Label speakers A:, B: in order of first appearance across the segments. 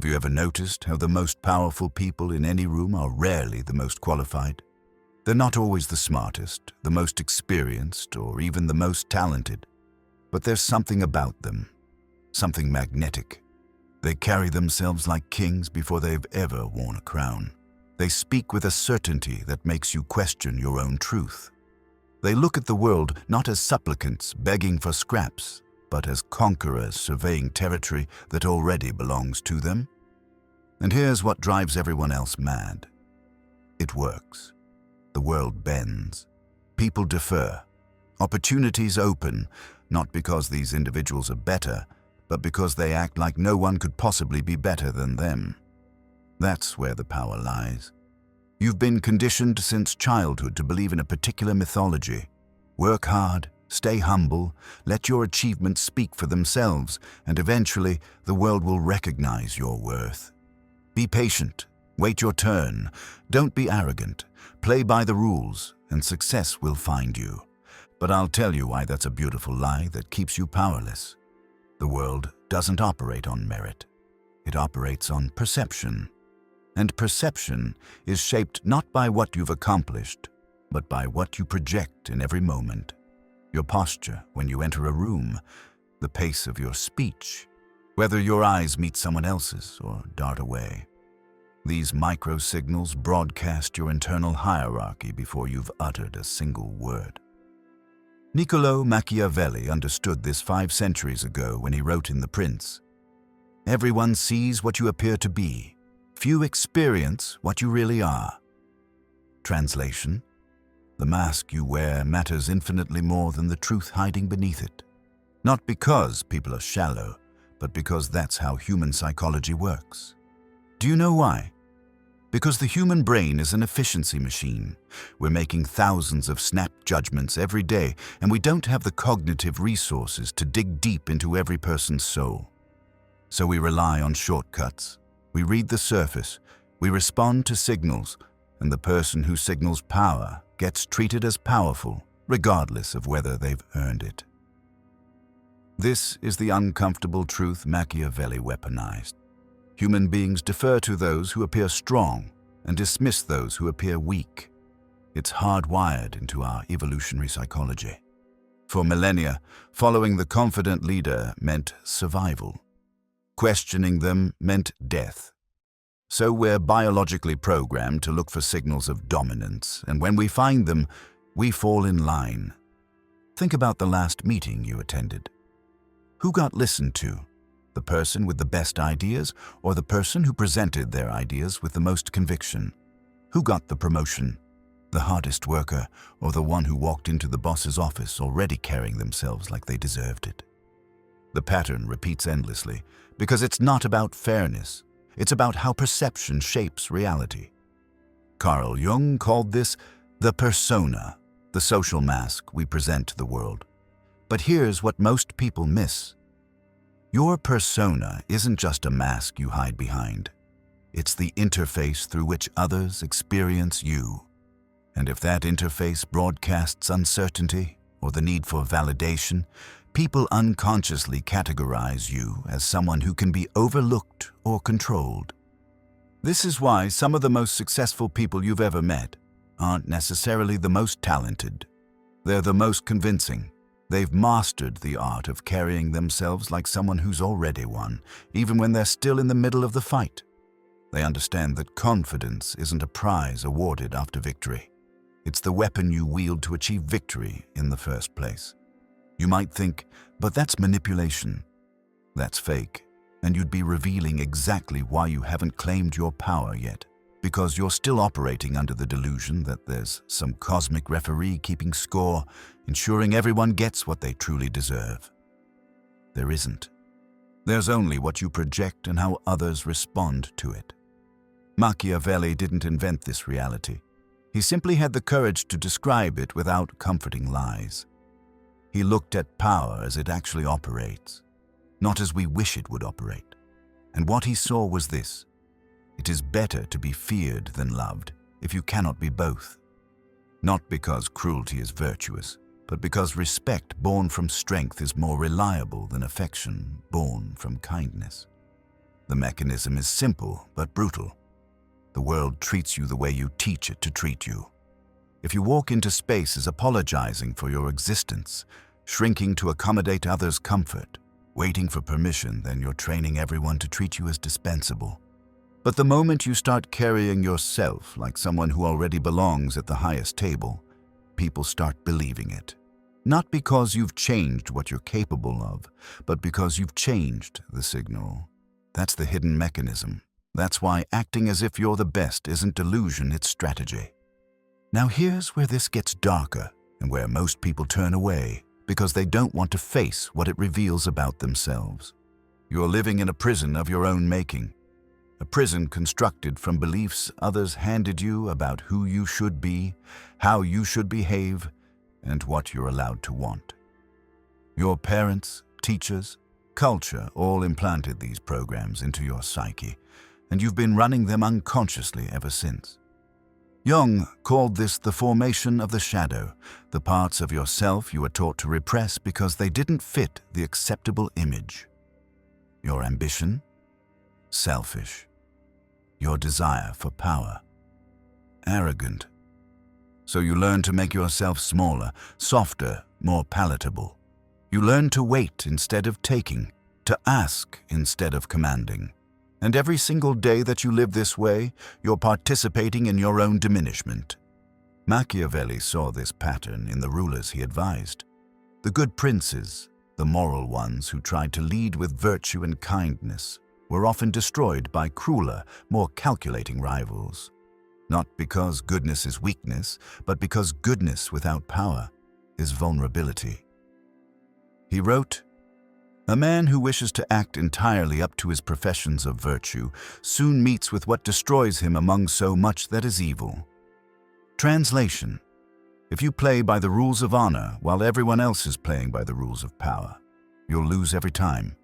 A: Have you ever noticed how the most powerful people in any room are rarely the most qualified? They're not always the smartest, the most experienced, or even the most talented. But there's something about them, something magnetic. They carry themselves like kings before they've ever worn a crown. They speak with a certainty that makes you question your own truth. They look at the world not as supplicants begging for scraps, but as conquerors surveying territory that already belongs to them. And here's what drives everyone else mad. It works. The world bends. People defer. Opportunities open, not because these individuals are better, but because they act like no one could possibly be better than them. That's where the power lies. You've been conditioned since childhood to believe in a particular mythology. Work hard, stay humble, let your achievements speak for themselves, and eventually the world will recognize your worth. Be patient, wait your turn, don't be arrogant, play by the rules, and success will find you. But I'll tell you why that's a beautiful lie that keeps you powerless. The world doesn't operate on merit. It operates on perception. And perception is shaped not by what you've accomplished, but by what you project in every moment. Your posture when you enter a room, the pace of your speech, whether your eyes meet someone else's or dart away. These micro-signals broadcast your internal hierarchy before you've uttered a single word. Niccolò Machiavelli understood this 5 centuries ago when he wrote in The Prince, "Everyone sees what you appear to be. Few experience what you really are." Translation: the mask you wear matters infinitely more than the truth hiding beneath it. Not because people are shallow, but because that's how human psychology works. Do you know why? Because the human brain is an efficiency machine. We're making thousands of snap judgments every day, and we don't have the cognitive resources to dig deep into every person's soul. So we rely on shortcuts. We read the surface, we respond to signals, and the person who signals power gets treated as powerful, regardless of whether they've earned it. This is the uncomfortable truth Machiavelli weaponized. Human beings defer to those who appear strong and dismiss those who appear weak. It's hardwired into our evolutionary psychology. For millennia, following the confident leader meant survival. Questioning them meant death. So we're biologically programmed to look for signals of dominance, and when we find them, we fall in line. Think about the last meeting you attended. Who got listened to? The person with the best ideas, or the person who presented their ideas with the most conviction? Who got the promotion? The hardest worker, or the one who walked into the boss's office already carrying themselves like they deserved it? The pattern repeats endlessly, because it's not about fairness. It's about how perception shapes reality. Carl Jung called this the persona, the social mask we present to the world. But here's what most people miss. Your persona isn't just a mask you hide behind. It's the interface through which others experience you. And if that interface broadcasts uncertainty or the need for validation, people unconsciously categorize you as someone who can be overlooked or controlled. This is why some of the most successful people you've ever met aren't necessarily the most talented. They're the most convincing. They've mastered the art of carrying themselves like someone who's already won, even when they're still in the middle of the fight. They understand that confidence isn't a prize awarded after victory. It's the weapon you wield to achieve victory in the first place. You might think, but that's manipulation. That's fake, and you'd be revealing exactly why you haven't claimed your power yet, because you're still operating under the delusion that there's some cosmic referee keeping score, ensuring everyone gets what they truly deserve. There isn't. There's only what you project and how others respond to it. Machiavelli didn't invent this reality. He simply had the courage to describe it without comforting lies. He looked at power as it actually operates, not as we wish it would operate. And what he saw was this: it is better to be feared than loved if you cannot be both. Not because cruelty is virtuous, but because respect born from strength is more reliable than affection born from kindness. The mechanism is simple but brutal. The world treats you the way you teach it to treat you. If you walk into spaces apologizing for your existence, shrinking to accommodate others' comfort, waiting for permission, then you're training everyone to treat you as dispensable. But the moment you start carrying yourself like someone who already belongs at the highest table, people start believing it. Not because you've changed what you're capable of, but because you've changed the signal. That's the hidden mechanism. That's why acting as if you're the best isn't delusion, it's strategy. Now here's where this gets darker and where most people turn away because they don't want to face what it reveals about themselves. You're living in a prison of your own making. A prison constructed from beliefs others handed you about who you should be, how you should behave, and what you're allowed to want. Your parents, teachers, culture all implanted these programs into your psyche, and you've been running them unconsciously ever since. Jung called this the formation of the shadow, the parts of yourself you were taught to repress because they didn't fit the acceptable image. Your ambition, selfish. Your desire for power, arrogant. So you learn to make yourself smaller, softer, more palatable. You learn to wait instead of taking, to ask instead of commanding. And every single day that you live this way, you're participating in your own diminishment. Machiavelli saw this pattern in the rulers he advised. The good princes, the moral ones who tried to lead with virtue and kindness, were often destroyed by crueler, more calculating rivals. Not because goodness is weakness, but because goodness without power is vulnerability. He wrote, "A man who wishes to act entirely up to his professions of virtue soon meets with what destroys him among so much that is evil." Translation: if you play by the rules of honor while everyone else is playing by the rules of power, you'll lose every time.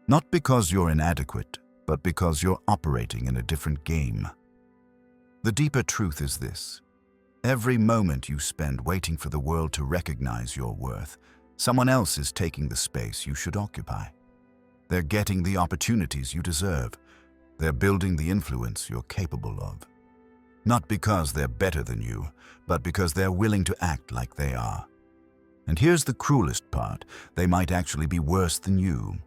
A: Not because you're inadequate, but because you're operating in a different game. The deeper truth is this: every moment you spend waiting for the world to recognize your worth, someone else is taking the space you should occupy. They're getting the opportunities you deserve. They're building the influence you're capable of. Not because they're better than you, but because they're willing to act like they are. And here's the cruelest part: they might actually be worse than you.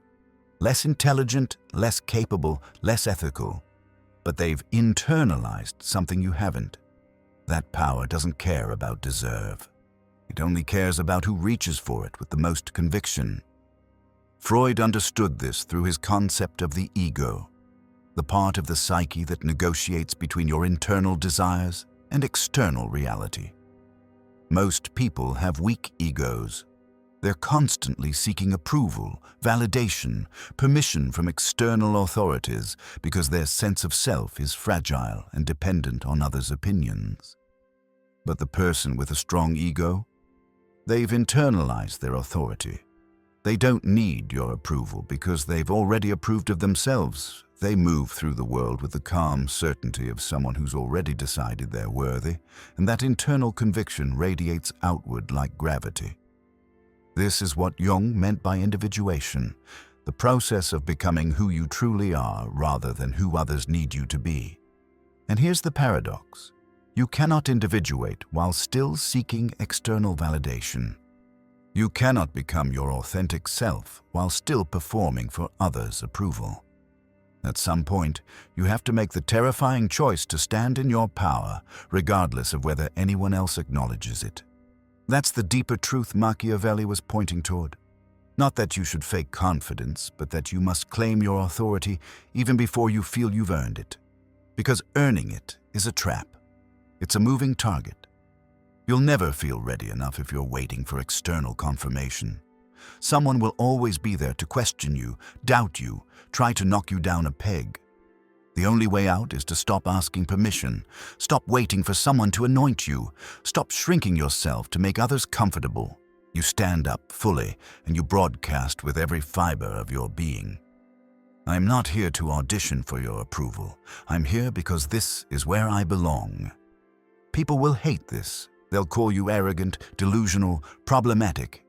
A: Less intelligent, less capable, less ethical. But they've internalized something you haven't. That power doesn't care about deserve. It only cares about who reaches for it with the most conviction. Freud understood this through his concept of the ego, the part of the psyche that negotiates between your internal desires and external reality. Most people have weak egos. They're constantly seeking approval, validation, permission from external authorities because their sense of self is fragile and dependent on others' opinions. But the person with a strong ego, they've internalized their authority. They don't need your approval because they've already approved of themselves. They move through the world with the calm certainty of someone who's already decided they're worthy, and that internal conviction radiates outward like gravity. This is what Jung meant by individuation, the process of becoming who you truly are rather than who others need you to be. And here's the paradox: you cannot individuate while still seeking external validation. You cannot become your authentic self while still performing for others' approval. At some point, you have to make the terrifying choice to stand in your power, regardless of whether anyone else acknowledges it. That's the deeper truth Machiavelli was pointing toward. Not that you should fake confidence, but that you must claim your authority even before you feel you've earned it. Because earning it is a trap. It's a moving target. You'll never feel ready enough if you're waiting for external confirmation. Someone will always be there to question you, doubt you, try to knock you down a peg. The only way out is to stop asking permission, stop waiting for someone to anoint you, stop shrinking yourself to make others comfortable. You stand up fully and you broadcast with every fiber of your being. I'm not here to audition for your approval. I'm here because this is where I belong. People will hate this. They'll call you arrogant, delusional, problematic.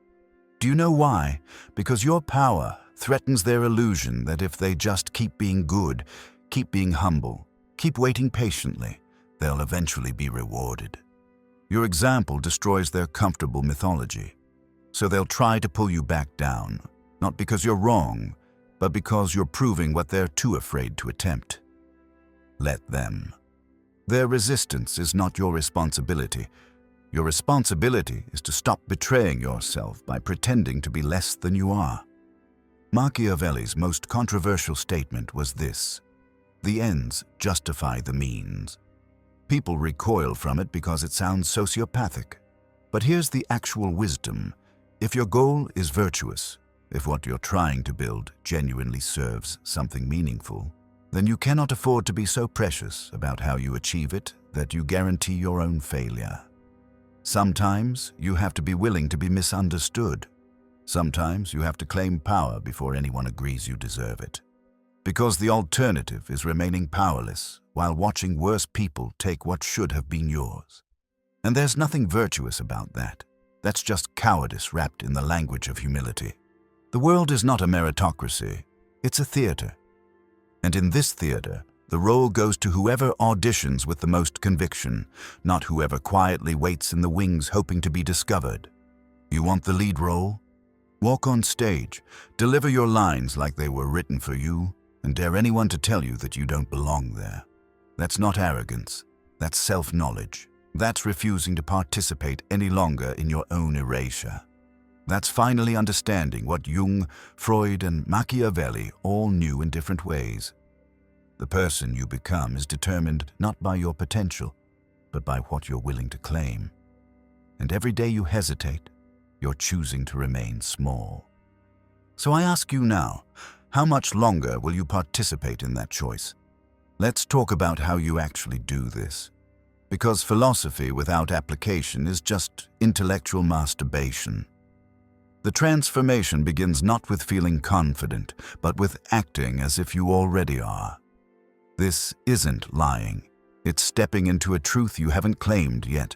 A: Do you know why? Because your power, threatens their illusion that if they just keep being good, keep being humble, keep waiting patiently, they'll eventually be rewarded. Your example destroys their comfortable mythology, so they'll try to pull you back down, not because you're wrong, but because you're proving what they're too afraid to attempt. Let them. Their resistance is not your responsibility. Your responsibility is to stop betraying yourself by pretending to be less than you are. Machiavelli's most controversial statement was this: the ends justify the means. People recoil from it because it sounds sociopathic. But here's the actual wisdom. If your goal is virtuous, if what you're trying to build genuinely serves something meaningful, then you cannot afford to be so precious about how you achieve it that you guarantee your own failure. Sometimes you have to be willing to be misunderstood. Sometimes you have to claim power before anyone agrees you deserve it. Because the alternative is remaining powerless while watching worse people take what should have been yours. And there's nothing virtuous about that. That's just cowardice wrapped in the language of humility. The world is not a meritocracy, it's a theater. And in this theater, the role goes to whoever auditions with the most conviction, not whoever quietly waits in the wings hoping to be discovered. You want the lead role? Walk on stage, deliver your lines like they were written for you, and dare anyone to tell you that you don't belong there. That's not arrogance, that's self-knowledge. That's refusing to participate any longer in your own erasure. That's finally understanding what Jung, Freud, and Machiavelli all knew in different ways. The person you become is determined not by your potential, but by what you're willing to claim. And every day you hesitate, you're choosing to remain small. So I ask you now, how much longer will you participate in that choice? Let's talk about how you actually do this. Because philosophy without application is just intellectual masturbation. The transformation begins not with feeling confident, but with acting as if you already are. This isn't lying. It's stepping into a truth you haven't claimed yet.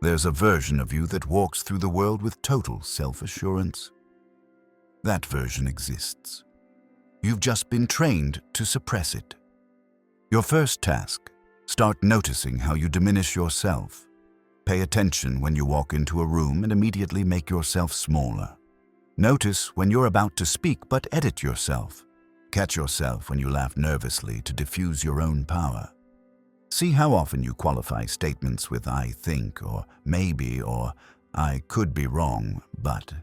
A: There's a version of you that walks through the world with total self-assurance. That version exists. You've just been trained to suppress it. Your first task: start noticing how you diminish yourself. Pay attention when you walk into a room and immediately make yourself smaller. Notice when you're about to speak but edit yourself. Catch yourself when you laugh nervously to diffuse your own power. See how often you qualify statements with "I think," or "maybe," or "I could be wrong, but."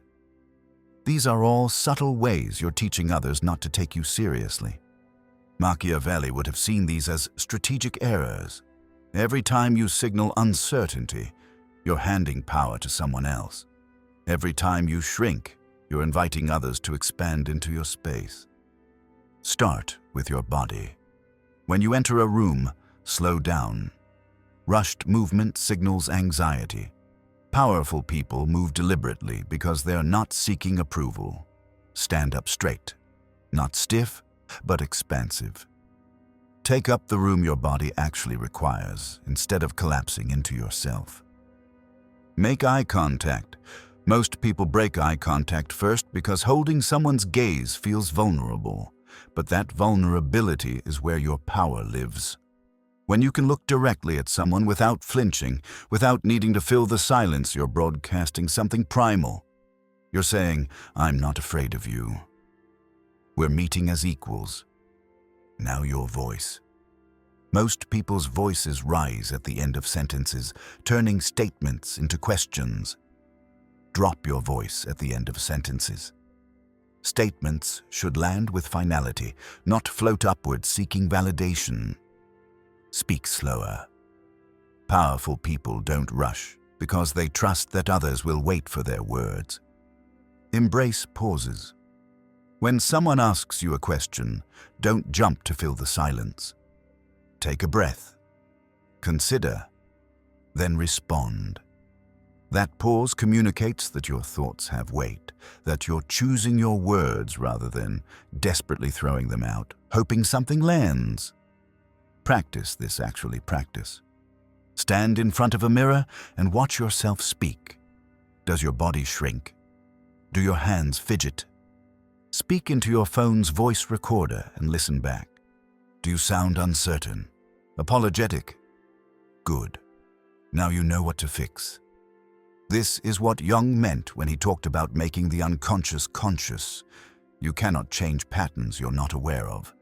A: These are all subtle ways you're teaching others not to take you seriously. Machiavelli would have seen these as strategic errors. Every time you signal uncertainty, you're handing power to someone else. Every time you shrink, you're inviting others to expand into your space. Start with your body. When you enter a room, slow down. Rushed movement signals anxiety. Powerful people move deliberately because they're not seeking approval. Stand up straight, not stiff, but expansive. Take up the room your body actually requires, instead of collapsing into yourself. Make eye contact. Most people break eye contact first because holding someone's gaze feels vulnerable, but that vulnerability is where your power lives. When you can look directly at someone without flinching, without needing to fill the silence, you're broadcasting something primal. You're saying, "I'm not afraid of you." We're meeting as equals. Now your voice. Most people's voices rise at the end of sentences, turning statements into questions. Drop your voice at the end of sentences. Statements should land with finality, not float upward seeking validation. Speak slower. Powerful people don't rush because they trust that others will wait for their words. Embrace pauses. When someone asks you a question, don't jump to fill the silence. Take a breath. Consider. Then respond. That pause communicates that your thoughts have weight, that you're choosing your words rather than desperately throwing them out, hoping something lands. Practice this, actually practice. Stand in front of a mirror and watch yourself speak. Does your body shrink? Do your hands fidget? Speak into your phone's voice recorder and listen back. Do you sound uncertain? Apologetic? Good. Now you know what to fix. This is what Jung meant when he talked about making the unconscious conscious. You cannot change patterns you're not aware of.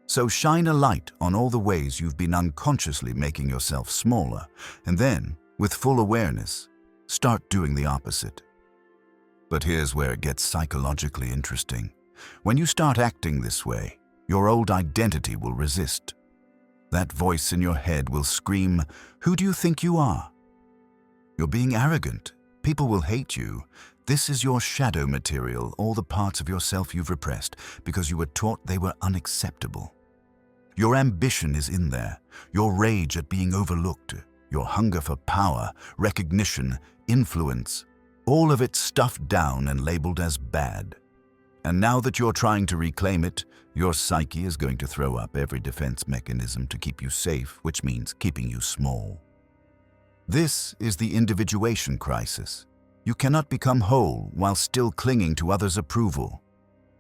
A: So shine a light on all the ways you've been unconsciously making yourself smaller, and then, with full awareness, start doing the opposite. But here's where it gets psychologically interesting. When you start acting this way, your old identity will resist. That voice in your head will scream, "Who do you think you are? You're being arrogant. People will hate you. This is your shadow material, all the parts of yourself you've repressed because you were taught they were unacceptable. Your ambition is in there, your rage at being overlooked, your hunger for power, recognition, influence, all of it stuffed down and labeled as bad. And now that you're trying to reclaim it, your psyche is going to throw up every defense mechanism to keep you safe, which means keeping you small. This is the individuation crisis. You cannot become whole while still clinging to others' approval.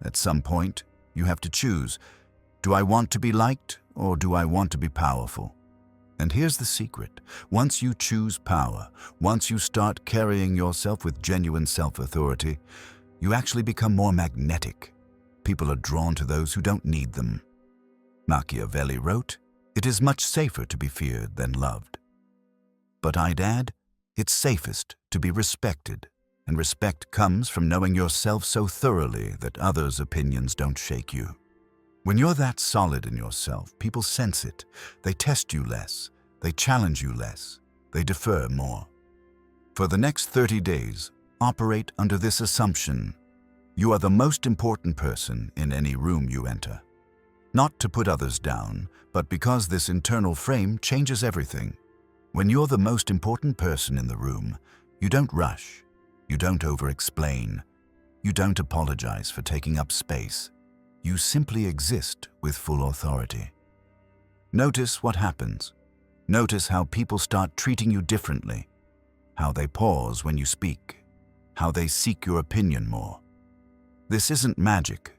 A: At some point, you have to choose, do I want to be liked or do I want to be powerful? And here's the secret. Once you choose power, once you start carrying yourself with genuine self-authority, you actually become more magnetic. People are drawn to those who don't need them. Machiavelli wrote, "It is much safer to be feared than loved." But I'd add, it's safest to be respected, and respect comes from knowing yourself so thoroughly that others' opinions don't shake you. When you're that solid in yourself, people sense it. They test you less, they challenge you less, they defer more. For the next 30 days, operate under this assumption: you are the most important person in any room you enter. Not to put others down, but because this internal frame changes everything. When you're the most important person in the room, you don't rush, you don't over-explain, you don't apologize for taking up space. You simply exist with full authority. Notice what happens. Notice how people start treating you differently, how they pause when you speak, how they seek your opinion more. This isn't magic.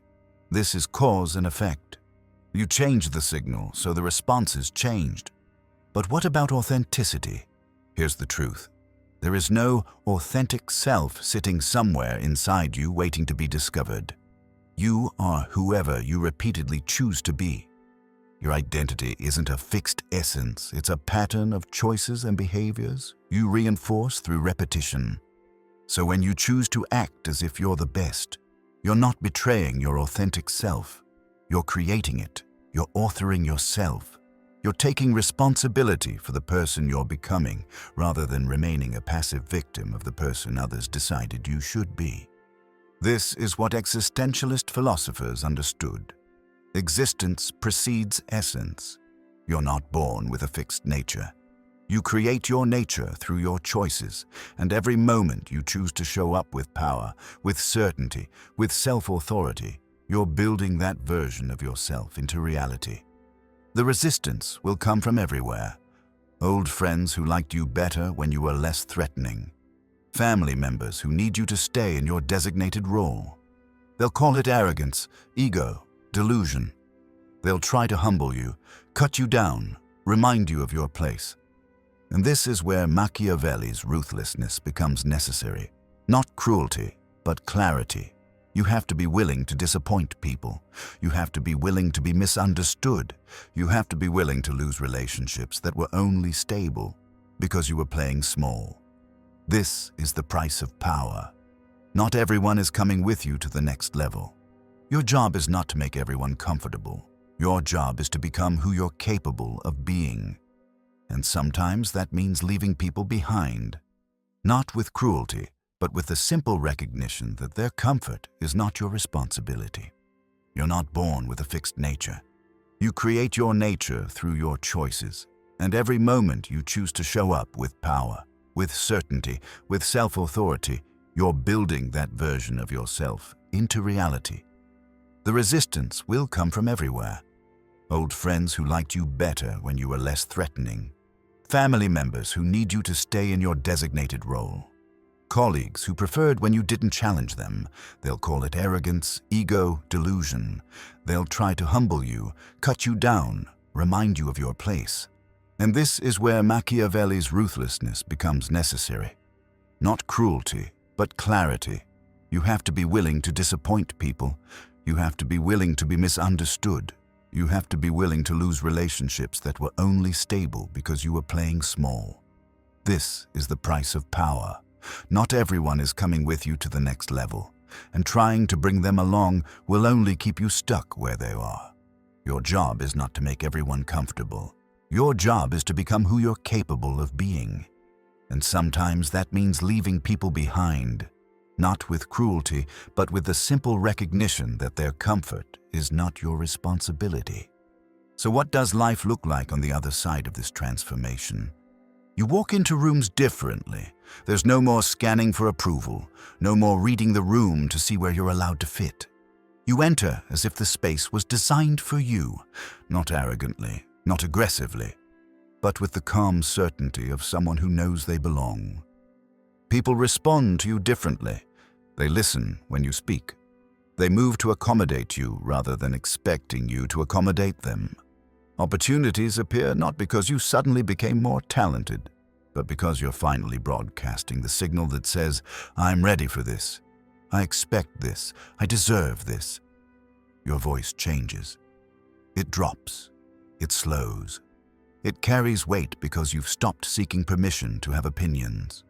A: This is cause and effect. You change the signal, so the response is changed. But what about authenticity? Here's the truth. There is no authentic self sitting somewhere inside you waiting to be discovered. You are whoever you repeatedly choose to be. Your identity isn't a fixed essence, it's a pattern of choices and behaviors you reinforce through repetition. So when you choose to act as if you're the best, you're not betraying your authentic self. You're creating it. You're authoring yourself. You're taking responsibility for the person you're becoming, rather than remaining a passive victim of the person others decided you should be. This is what existentialist philosophers understood. Existence precedes essence. You're not born with a fixed nature. You create your nature through your choices, and every moment you choose to show up with power, with certainty, with self-authority, you're building that version of yourself into reality. The resistance will come from everywhere. Old friends who liked you better when you were less threatening. Family members who need you to stay in your designated role. They'll call it arrogance, ego, delusion. They'll try to humble you, cut you down, remind you of your place. And this is where Machiavelli's ruthlessness becomes necessary. Not cruelty, but clarity. You have to be willing to disappoint people. You have to be willing to be misunderstood. You have to be willing to lose relationships that were only stable because you were playing small. This is the price of power. Not everyone is coming with you to the next level. Your job is not to make everyone comfortable. Your job is to become who you're capable of being. And sometimes that means leaving people behind. Not with cruelty, but with the simple recognition that their comfort is not your responsibility. You're not born with a fixed nature. You create your nature through your choices, and every moment you choose to show up with power, with certainty, with self-authority, you're building that version of yourself into reality. The resistance will come from everywhere. Old friends who liked you better when you were less threatening. Family members who need you to stay in your designated role. colleagues who preferred when you didn't challenge them. They'll call it arrogance, ego, delusion. They'll try to humble you, cut you down, remind you of your place. And this is where Machiavelli's ruthlessness becomes necessary. Not cruelty, but clarity. You have to be willing to disappoint people. You have to be willing to be misunderstood. You have to be willing to lose relationships that were only stable because you were playing small. This is the price of power. Not everyone is coming with you to the next level, and trying to bring them along will only keep you stuck where they are. Your job is not to make everyone comfortable. Your job is to become who you're capable of being. And sometimes that means leaving people behind, not with cruelty, but with the simple recognition that their comfort is not your responsibility. So what does life look like on the other side of this transformation? You walk into rooms differently. There's no more scanning for approval, no more reading the room to see where you're allowed to fit. You enter as if the space was designed for you, not arrogantly, not aggressively, but with the calm certainty of someone who knows they belong. People respond to you differently. They listen when you speak. They move to accommodate you rather than expecting you to accommodate them. Opportunities appear not because you suddenly became more talented, but because you're finally broadcasting the signal that says, "I'm ready for this. I expect this. I deserve this." Your voice changes. It drops. It slows. It carries weight because you've stopped seeking permission to have opinions.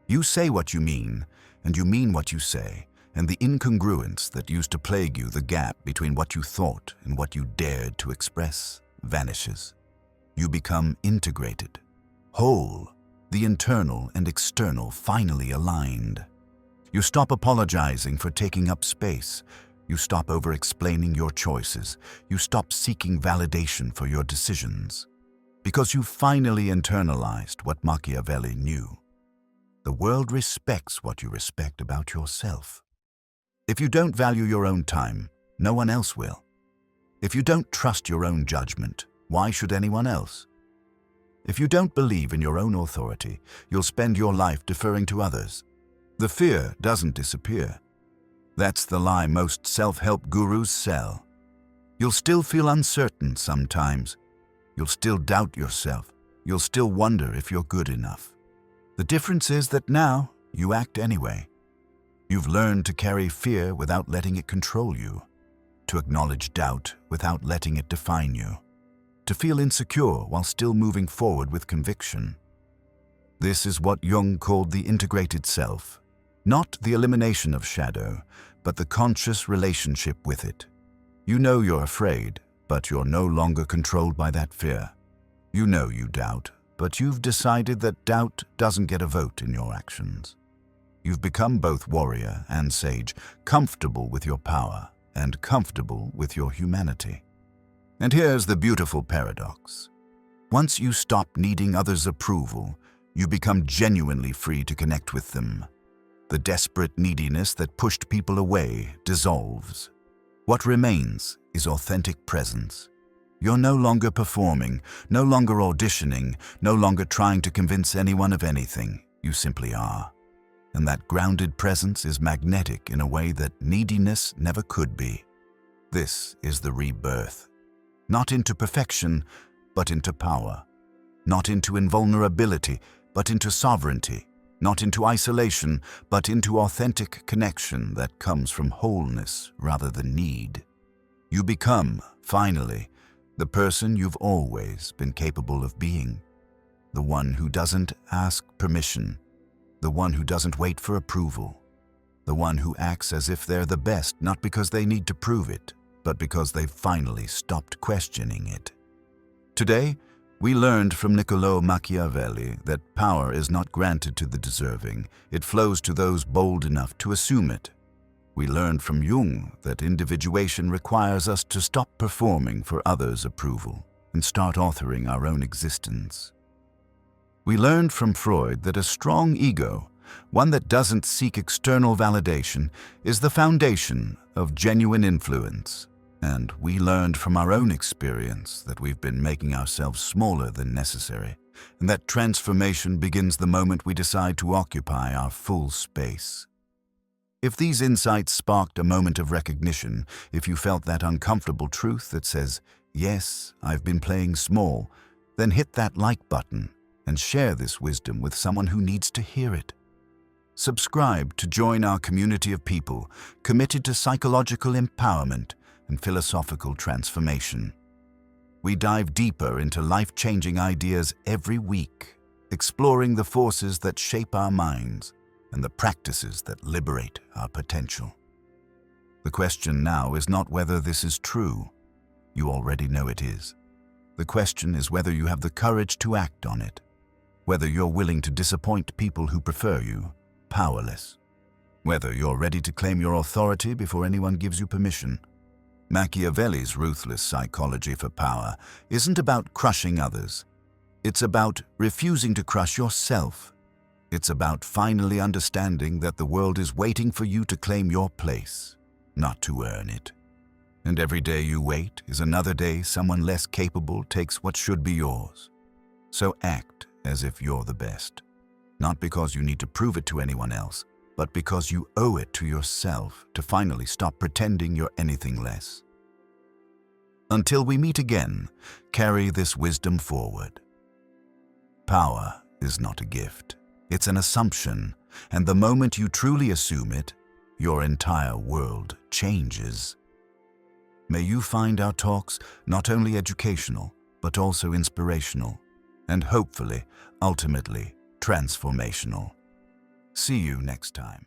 A: You say what you mean, and you mean what you say, and the incongruence that used to plague you, the gap between what you thought and what you dared to express, vanishes. You become integrated, whole, the internal and external finally aligned. You stop apologizing for taking up space. You stop over-explaining your choices. You stop seeking validation for your decisions. Because you finally internalized what Machiavelli knew. The world respects what you respect about yourself. If you don't value your own time, no one else will. If you don't trust your own judgment, why should anyone else? If you don't believe in your own authority, you'll spend your life deferring to others. The fear doesn't disappear. That's the lie most self-help gurus sell. You'll still feel uncertain sometimes. You'll still doubt yourself. You'll still wonder if you're good enough. The difference is that now you act anyway. You've learned to carry fear without letting it control you, to acknowledge doubt without letting it define you, to feel insecure while still moving forward with conviction. This is what Jung called the integrated self, not the elimination of shadow, but the conscious relationship with it. You know you're afraid, but you're no longer controlled by that fear. You know you doubt, but you've decided that doubt doesn't get a vote in your actions. You've become both warrior and sage, comfortable with your power and comfortable with your humanity. And here's the beautiful paradox. Once you stop needing others' approval, you become genuinely free to connect with them. The desperate neediness that pushed people away dissolves. What remains is authentic presence. You're no longer performing, no longer auditioning, no longer trying to convince anyone of anything. You simply are. And that grounded presence is magnetic in a way that neediness never could be. This is the rebirth. Not into perfection, but into power. Not into invulnerability, but into sovereignty. Not into isolation, but into authentic connection that comes from wholeness rather than need. You become, finally, the person you've always been capable of being. The one who doesn't ask permission. The one who doesn't wait for approval. The one who acts as if they're the best, not because they need to prove it, but because they've finally stopped questioning it. Today, we learned from Niccolò Machiavelli that power is not granted to the deserving. It flows to those bold enough to assume it. We learned from Jung that individuation requires us to stop performing for others' approval and start authoring our own existence. We learned from Freud that a strong ego, one that doesn't seek external validation, is the foundation of genuine influence. And we learned from our own experience that we've been making ourselves smaller than necessary. and that transformation begins the moment we decide to occupy our full space. If these insights sparked a moment of recognition, if you felt that uncomfortable truth that says, "Yes, I've been playing small," then hit that like button and share this wisdom with someone who needs to hear it. Subscribe to join our community of people committed to psychological empowerment and philosophical transformation. We dive deeper into life-changing ideas every week, exploring the forces that shape our minds and the practices that liberate our potential. The question now is not whether this is true. You already know it is. The question is whether you have the courage to act on it, whether you're willing to disappoint people who prefer you, powerless, whether you're ready to claim your authority before anyone gives you permission. Machiavelli's ruthless psychology for power isn't about crushing others. It's about refusing to crush yourself. It's about finally understanding that the world is waiting for you to claim your place, not to earn it. And every day you wait is another day someone less capable takes what should be yours. So act as if you're the best, not because you need to prove it to anyone else, but because you owe it to yourself to finally stop pretending you're anything less. Until we meet again, carry this wisdom forward. Power is not a gift. It's an assumption, and the moment you truly assume it, your entire world changes. May you find our talks not only educational, but also inspirational, and hopefully, ultimately, transformational. See you next time.